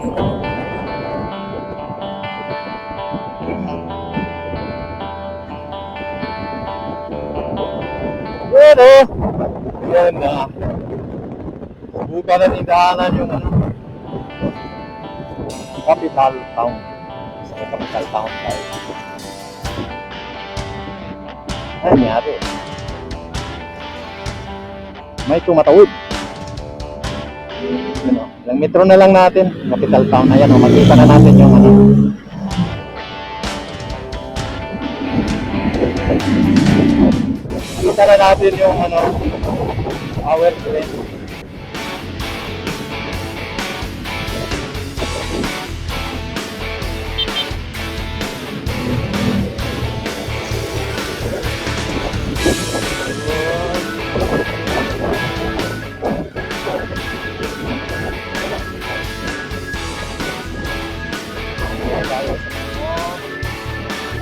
Yan o. Yan na. Subukan na tindahanan yung ano, capital town. Sa capital town tayo. Ay, nangyari. May tumatawid. Ano, ilang metro na lang natin. Capital town. Ayan o, makita na natin yung ano. Makita na natin yung ano, our train.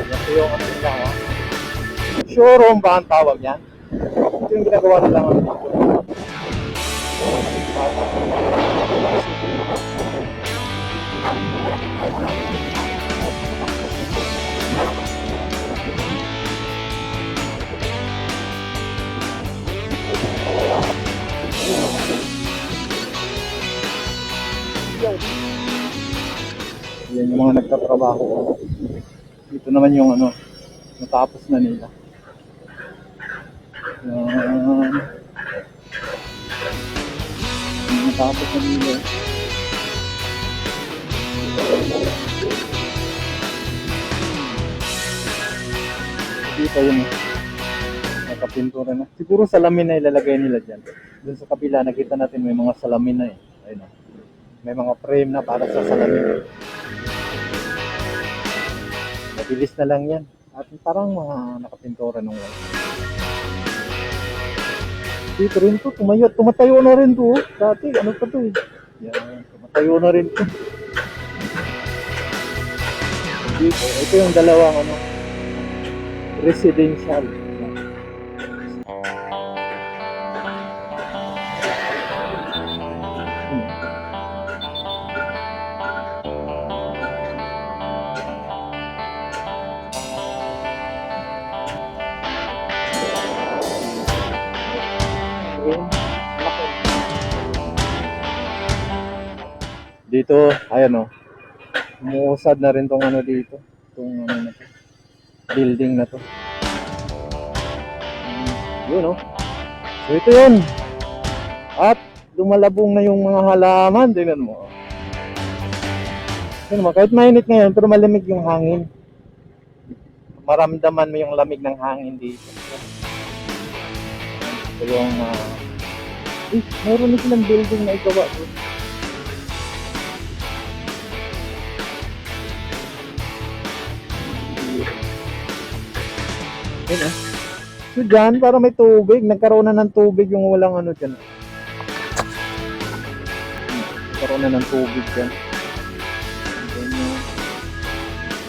Ito yung ano nila, oh. Showroom ba ang tawag yan? Ito yung ginagawa nila ano dito. Yan yung mga nagtatrabaho. Dito naman yung ano, natapos na nila. Yan. Natapos na nila. Dito yung nakapintura na. Siguro salamin na ilalagay nila dyan. Doon sa kabila, nakita natin may mga salamin na eh. Ayun, oh. May mga frame na para sa salamin. Mabilis na lang yan. At parang mga nakapintura nung white. Dito rin to, tumatayo na rin to. Dati, ano pa to eh. Yan, tumatayo na rin to. Dito, ito yung dalawang ano, residential. Dito, ayan o. Umuusad na rin tong ano dito. Itong ano na to. Building na to. Yun o. So ito yun. At lumalabong na yung mga halaman. Tingnan mo. Tingnan mo, kahit mainit ngayon, pero malamig yung hangin. Maramdaman mo yung lamig ng hangin dito. Ito yung meron na silang building na igawa ko. Yun ah. So dyan, para may tubig, nagkaroon na ng tubig yung walang ano dyan. Nagkaroon na ng tubig dyan.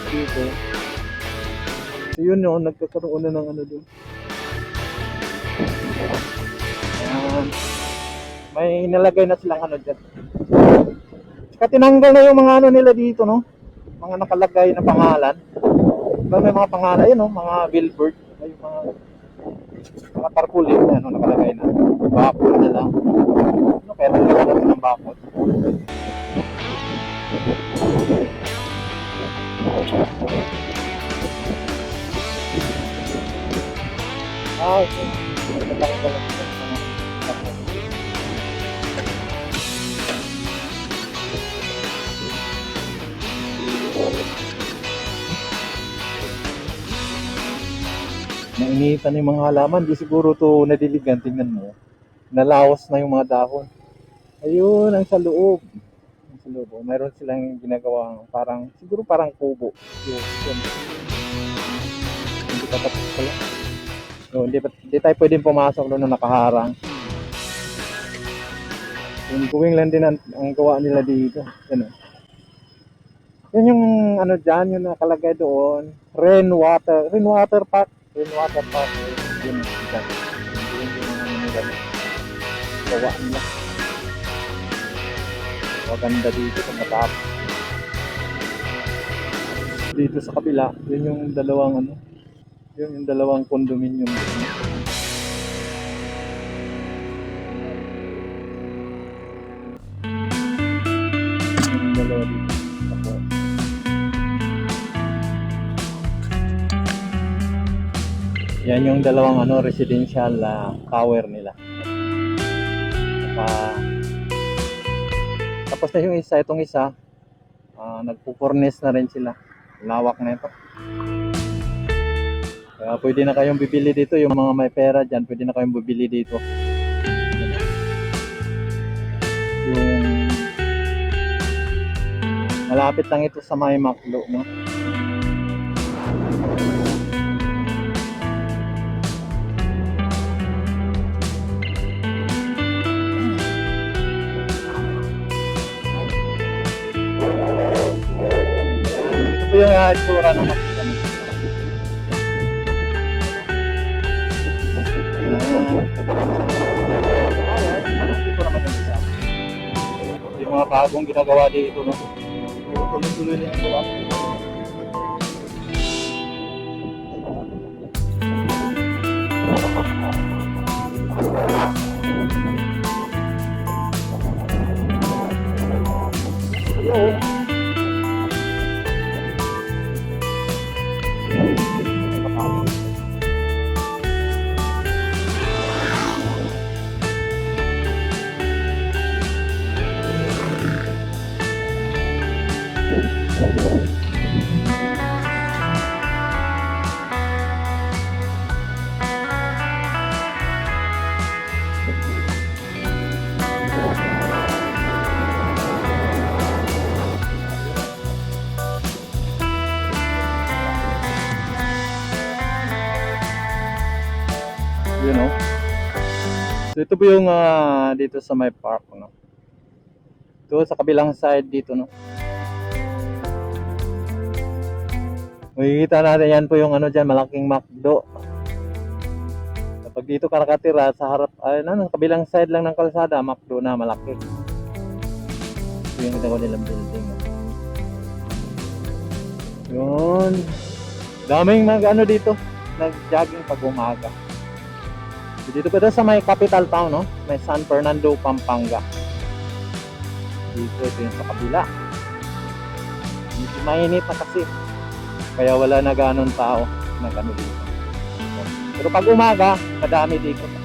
Dito. So yun yun, nagkakaroon na ng ano dyan. Ayan. May nalagay na silang ano dyan. Saka tinanggal na yung mga ano nila dito, no? Mga nakalagay na pangalan. Diba may mga pangalan yun, no? Mga billboard. Ay, mga tarpaulin na ano, nakalagay na. Bakod na lang. Ano kaya nalagay natin ng bakod? Okay. Natanggal na siya. Nainitan yung mga halaman, di siguro to nadiligan. Tingnan mo, nalawas na yung mga dahon. Ayun, ang sa loob. Ang sa loob, mayroon silang ginagawa parang, siguro parang kubo. Yun. Hindi pa tapos pala. So, hindi tayo pwedeng pumasok doon na nakaharang. Yung going lang din ang gawa nila dito. Yan, yan yung ano dyan, yung nakalagay doon, rainwater park. Rainwater park, yun dyan. Yun yung ano nila, gawa nila. Maganda dito pag natapos. Dito sa kabila, yun yung dalawang ano, yun yung dalawang condominium. Yung dalawa dito. Tapos, yan yung dalawang ano residential tower nila. Tapos na yung isa, itong isa, nagpo-furnace na rin sila. Lawak na ito. Kaya pwede na kayong bibili dito, yung mga may pera dyan, pwede na kayong bibili dito. Yung malapit lang ito sa may Macdo, no? Ito po yung itsura ng Macdo. Ito naman yung isa. Yung mga bagong ginagawa dito, no? Tuloy-tuloy na yung gawa. You know? So ito po yung dito sa may park, no? Ito sa kabilang side dito, no? Makikita natin yan po yung ano dyan, malaking Macdo. Kapag dito ka nakatira sa harap, kabilang side lang ng kalsada, Macdo na malaki. Ito yung ginagawa nilang building, no? Yun. Daming ano dito, nag-jogging pag umaga. Dito pa sa may capital town, no? May San Fernando, Pampanga. Dito, ito yung sa kabila. Medyo mainit na kasi. Kaya wala na ganon tao na gano'n dito. Pero pag umaga, madami dito.